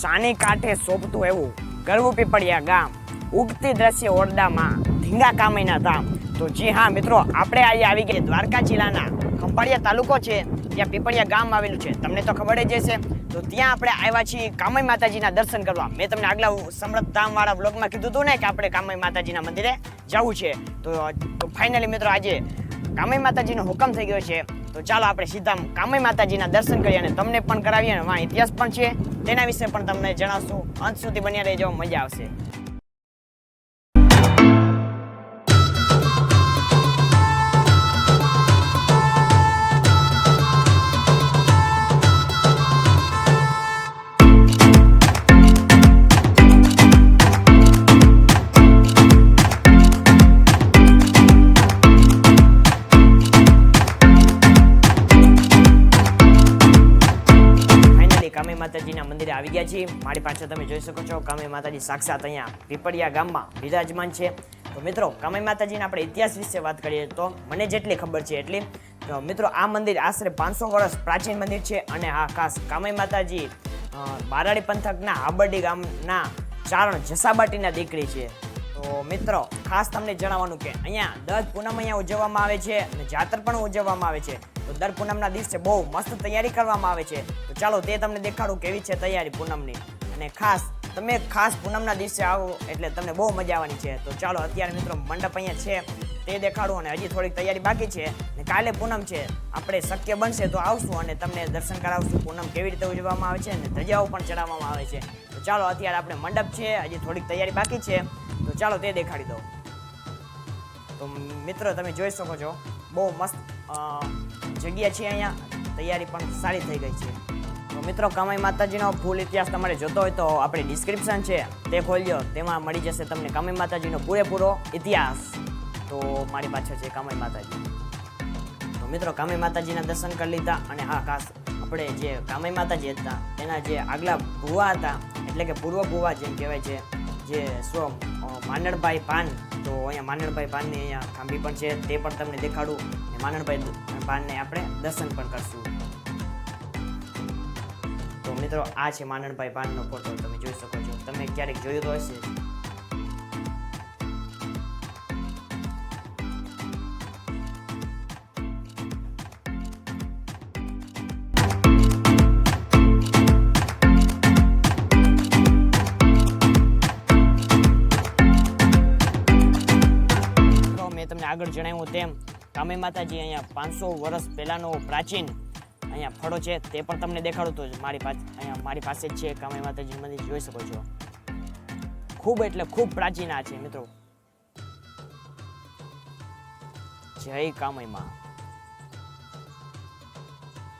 સાની કાંઠે શોભતું એવું ગરવું પીપળિયા ગામ, ઉગતી દ્રશ્ય ઓરડામાં ધીંગા કામૈના ધામ. તો જી હા મિત્રો, આપણે આજે આવી ગયા દ્વારકા જિલ્લાના ખંભાળિયા તાલુકો છે, ત્યાં પીપળિયા ગામ આવેલું છે, તમને તો ખબર જ હશે. તો ત્યાં આપણે આવ્યા છીએ કામઈ માતાજીના દર્શન કરવા. મેં તમને આગલા સમૃદ્ધ ધામવાળા બ્લોગમાં કીધું હતું ને કે આપણે કામઈ માતાજીના મંદિરે જવું છે. તો ફાઇનલી મિત્રો આજે કામઈ માતાજીનો હુકમ થઈ ગયો છે. તો ચાલો આપણે સીધા કામઈ માતાજીના દર્શન કરીએ અને તમને પણ કરાવીએ. અને વાં ઇતિહાસ પણ છે, તેના વિશે પણ તમને જણાવશું. અંત સુધી બન્યા રહેજો, મજા આવશે. કામઈ માતાજીના મંદિરે આવી ગયા છીએ. મારી પાછળ તમે જોઈ શકો છો કામઈ માતાજી સાક્ષાત અહીંયા પીપળિયા ગામમાં બિરાજમાન છે. તો મિત્રો, કામઈ માતાજીના આપણે ઇતિહાસ વિશે વાત કરીએ તો મને જેટલી ખબર છે એટલી. તો મિત્રો, આ મંદિર આશરે 500 વર્ષ પ્રાચીન મંદિર છે. અને આ ખાસ કામઈ માતાજી બારાડી પંથકના હાબરડી ગામના ચારણ જસાબાટીના દીકરી છે. તો મિત્રો, ખાસ તમને જણાવવાનું કે અહીંયા દર પૂનમ અહીંયા ઉજવવામાં આવે છે અને જાતર પણ ઉજવવામાં આવે છે. તો દર પૂનમના દિવસે બહુ મસ્ત તૈયારી કરવામાં આવે છે. તો ચાલો તે તમને દેખાડું કેવી છે તૈયારી પૂનમની. અને તમે ખાસ પૂનમના દિવસે આવો એટલે તમને બહુ મજા આવવાની છે. તો ચાલો અત્યારે મિત્રો મંડપ અહીંયા છે તે દેખાડું. અને હજી થોડીક તૈયારી બાકી છે અને કાલે પૂનમ છે. આપણે શક્ય બનશે તો આવશું અને તમને દર્શન કરાવશું પૂનમ કેવી રીતે ઉજવવામાં આવે છે અને ધજાઓ પણ ચડાવવામાં આવે છે. તો ચાલો અત્યારે આપણે મંડપ છે, હજી થોડીક તૈયારી બાકી છે. તો ચાલો તે દેખાડી દો. તો મિત્રો, તમે જોઈ શકો છો બહુ મસ્ત જગ્યા છે અહીંયા. તૈયારી પણ સારી થઈ ગઈ છે. તો મિત્રો, કામઈ માતાજીનો ફૂલ ઇતિહાસ તમારે જોતો હોય તો આપણે ડિસ્ક્રિપ્શન છે તે ખોલજો, તેમાં મળી જશે તમને કામઈ માતાજીનો પૂરેપૂરો ઇતિહાસ. તો મારી પાછળ છે કામઈ માતાજી. તો મિત્રો, કામઈ માતાજીના દર્શન કરી લીધા. અને હા, ખાસ આપણે જે કામઈ માતાજી હતા એના જે આગલા ભુવા હતા, એટલે કે પૂર્વ ભુવા જેમ કહેવાય છે, જે માનણભાઈ પાન. તો અહીંયા માનણભાઈ પાનની અહીંયા ખાંભી પણ છે, તે પણ તમને દેખાડું. અને માનણભાઈ પાનને આપણે દર્શન પણ કરશું. તો મિત્રો, આ છે માનણભાઈ પાનનો ફોટો, તમે જોઈ શકો છો. તમે ક્યારેક જોયું તો હશે. તમને આગળ જણાવ્યું તેમ કામઈ માતાજી અહીંયા 500 વર્ષ પહેલાનો પ્રાચીન અહીંયા ફળો છે, તે પણ તમને દેખાડું. તો મારી પાસે જ છે કામઈ માતાજી મંદિર, જોઈ શકો છો. ખૂબ એટલે ખૂબ પ્રાચીન આ છે મિત્રો. જય કામઈ માં.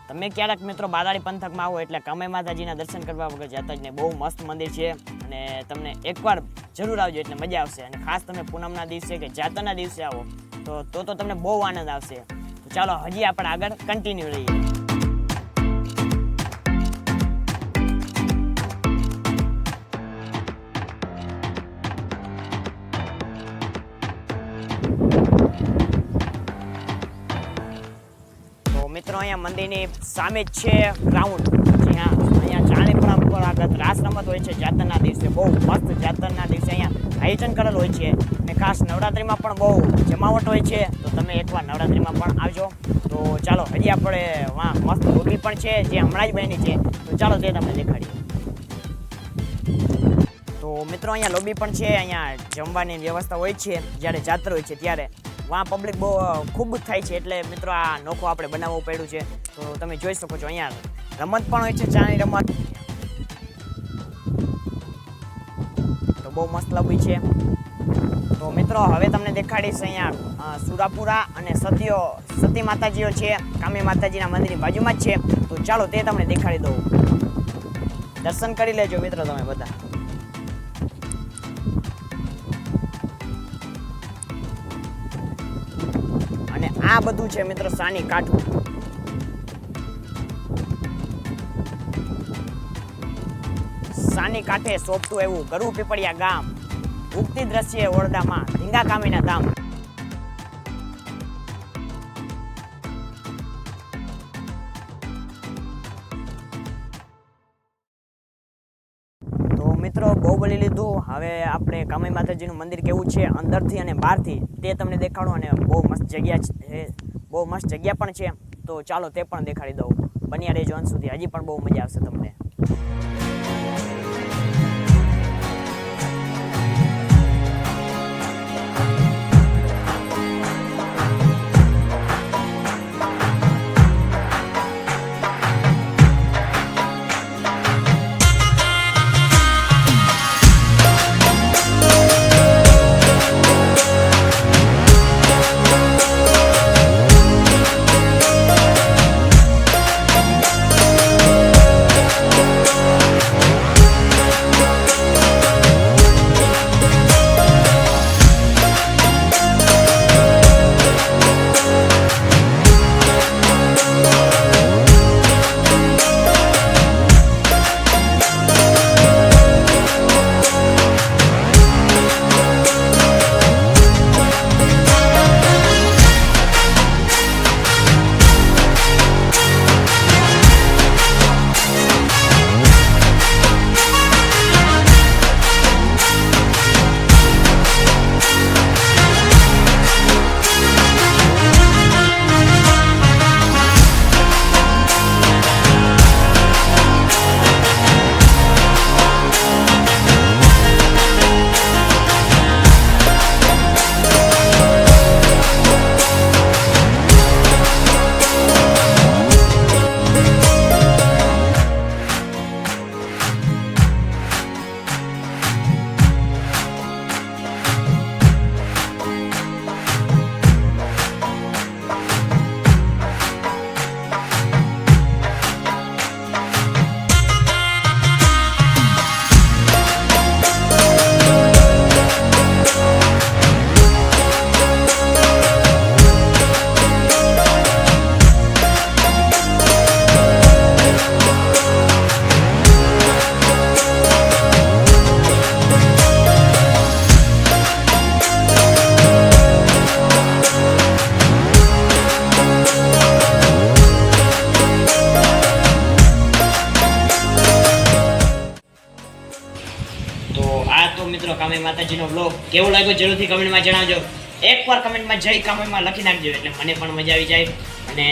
તમે ક્યારેક મિત્રો બારાડી પંથકમાં આવો એટલે કામઈ માતાજીના દર્શન કરવા વગર જતા જ નહીં. બહુ મસ્ત મંદિર છે અને તમને એકવાર જરૂર આવજો એટલે મજા આવશે. અને ખાસ તમે પૂનમના દિવસે કે જાતરના દિવસે આવો તો તમને બહુ આનંદ આવશે. તો ચાલો હજી આપણે આગળ કન્ટિન્યુ રહીએ. તો મિત્રો, અહીંયા મંદિરની સામે જ છે ગ્રાઉન્ડ, જ્યાં અહીંયા જાણે પરંપરાગત રાસ રમત હોય છે જાતરના દિવસે. બહુ મસ્ત જાતરના દિવસે અહીંયા આયોજન કરેલું હોય છે. અને ખાસ નવરાત્રિમાં પણ બહુ જમાવટ હોય છે. તો તમે એકવાર નવરાત્રિમાં પણ આવજો. તો ચાલો હજી આપણે મસ્ત લોબી પણ છે જે હમણાં જ બની છે. તો ચાલો તે તમને દેખાડીએ. તો મિત્રો, અહીંયા લોબી પણ છે. અહીંયા જમવાની વ્યવસ્થા હોય છે જ્યારે જાત્રા હોય છે ત્યારે. પબ્લિક બહુ ખૂબ થાય છે એટલે મિત્રો આ નોખો આપણે બનાવવું પડ્યું છે. તો તમે જોઈ શકો છો અહીંયા રમત પણ હોય છે, ચાની રમત. તો બહુ મસ્ત લોબી છે. તો મિત્રો, હવે તમને દેખાડીશ અહીંયા સુરાપુરા અને સતી માતાજીઓ છે, કામઈ માતાજીના મંદિરની બાજુમાં જ છે. તો ચાલો તે તમને દેખાડી દઉં. દર્શન કરી લેજો મિત્રો તમે બધા. અને આ બધું છે મિત્રો સાની કાંઠું. સાની કાંઠે શોભતું એવું ગરવું પીપળિયા ગામ, ઉગતી દ્રશ્ય ઓરડામાં ધીંગા કામૈના ધામ. મિત્રો બહુ બોલી લીધું. હવે આપણે કામાઈ માતાજીનું મંદિર કેવું છે અંદરથી અને બહારથી તે તમને દેખાડું, અને બહુ મસ્ત જગ્યા છે, બહુ મસ્ત જગ્યા પણ છે. તો ચાલો તે પણ દેખાડી દઉં. બન્યા રહેજો અંત સુધી, હજી પણ બહુ મજા આવશે તમને. મિત્રો કામાઈ માતાજીનો વ્લોગ કેવો લાગ્યો જરૂરથી કમેન્ટમાં જણાવજો. એકવાર કમેન્ટમાં જય કામાઈમાં લખી નાખજો એટલે મને પણ મજા આવી જાય. અને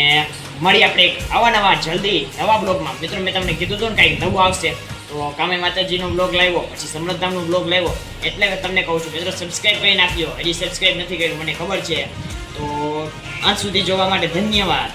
મળી આપણે એક આવા નવા જલ્દી નવા બ્લોગમાં. મિત્રો મેં તમને કીધું હતું ને કંઈક નવું આવશે, તો કામાઈ માતાજીનો બ્લોગ લાવ્યો, પછી સમૃદ્ધામનો બ્લોગ લાવ્યો, એટલે તમને કહું છું મિત્રો સબસ્ક્રાઈબ કરી નાખજો. હજી સબસ્ક્રાઈબ નથી કર્યું મને ખબર છે, તો અંત સુધી જોવા માટે ધન્યવાદ.